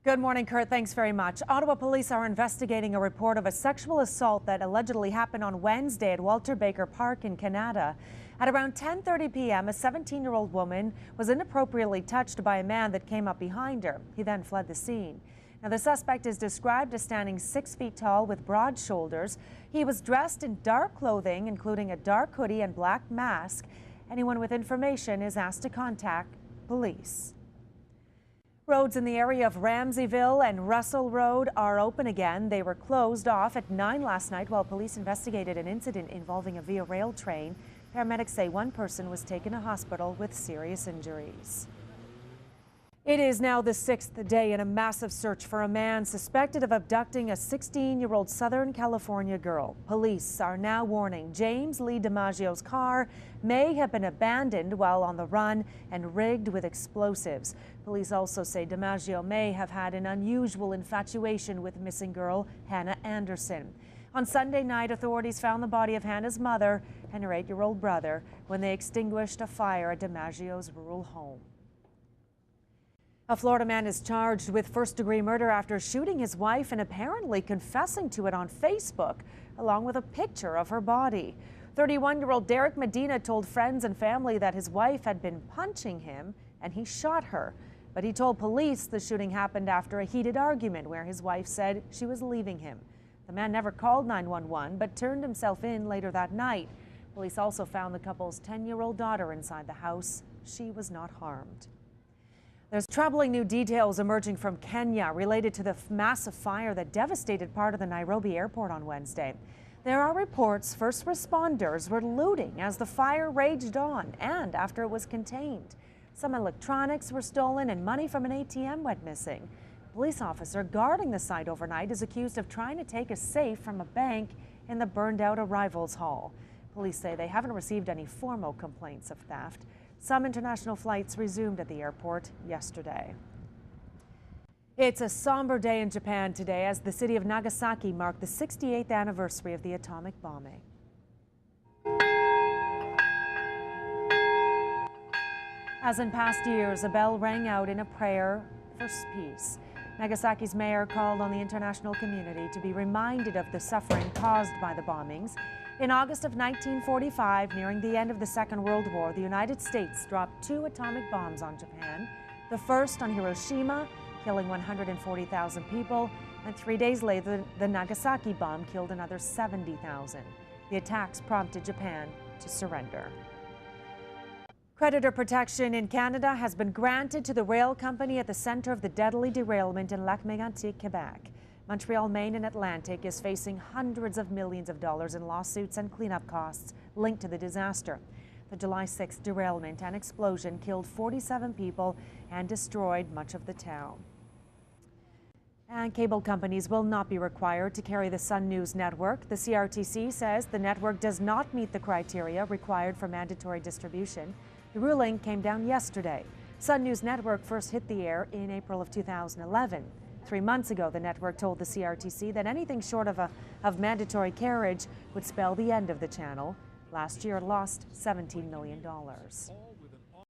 Good morning, Kurt. Thanks very much. Ottawa police are investigating a report of a sexual assault that allegedly happened on Wednesday at Walter Baker Park in Canada. At around 10:30 p.m., a 17-year-old woman was inappropriately touched by a man that came up behind her. He then fled the scene. Now, the suspect is described as standing 6 feet tall with broad shoulders. He was dressed in dark clothing, including a dark hoodie and black mask. Anyone with information is asked to contact police. Roads in the area of Ramseyville and Russell Road are open again. They were closed off at 9 last night while police investigated an incident involving a Via Rail train. Paramedics say one person was taken to hospital with serious injuries. It is now the 6th day in a massive search for a man suspected of abducting a 16-year-old Southern California girl. Police are now warning James Lee DiMaggio's car may have been abandoned while on the run and rigged with explosives. Police also say DiMaggio may have had an unusual infatuation with missing girl Hannah Anderson. On Sunday night, authorities found the body of Hannah's mother and her 8-year-old brother when they extinguished a fire at DiMaggio's rural home. A Florida man is charged with first-degree murder after shooting his wife and apparently confessing to it on Facebook, along with a picture of her body. 31-year-old Derek Medina told friends and family that his wife had been punching him and he shot her. But he told police the shooting happened after a heated argument where his wife said she was leaving him. The man never called 911 but turned himself in later that night. Police also found the couple's 10-year-old daughter inside the house. She was not harmed. There's troubling new details emerging from Kenya related to the massive fire that devastated part of the Nairobi airport on Wednesday. There are reports first responders were looting as the fire raged on and after it was contained. Some electronics were stolen and money from an ATM went missing. A police officer guarding the site overnight is accused of trying to take a safe from a bank in the burned-out arrivals hall. Police say they haven't received any formal complaints of theft. Some international flights resumed at the airport yesterday. It's a somber day in Japan today as the city of Nagasaki marked the 68th anniversary of the atomic bombing. As in past years, a bell rang out in a prayer for peace. Nagasaki's mayor called on the international community to be reminded of the suffering caused by the bombings. In August of 1945, nearing the end of the Second World War, the United States dropped 2 atomic bombs on Japan. The first on Hiroshima, killing 140,000 people, and 3 days later, the Nagasaki bomb killed another 70,000. The attacks prompted Japan to surrender. Creditor protection in Canada has been granted to the rail company at the center of the deadly derailment in Lac-Mégantic, Quebec. Montreal, Maine and Atlantic is facing hundreds of millions of dollars in lawsuits and cleanup costs linked to the disaster. The July 6th derailment and explosion killed 47 people and destroyed much of the town. And cable companies will not be required to carry the Sun News network. The CRTC says the network does not meet the criteria required for mandatory distribution. The ruling came down yesterday. Sun News Network first hit the air in April of 2011. 3 months ago, the network told the CRTC that anything short of mandatory carriage would spell the end of the channel. Last year, it lost $17 million.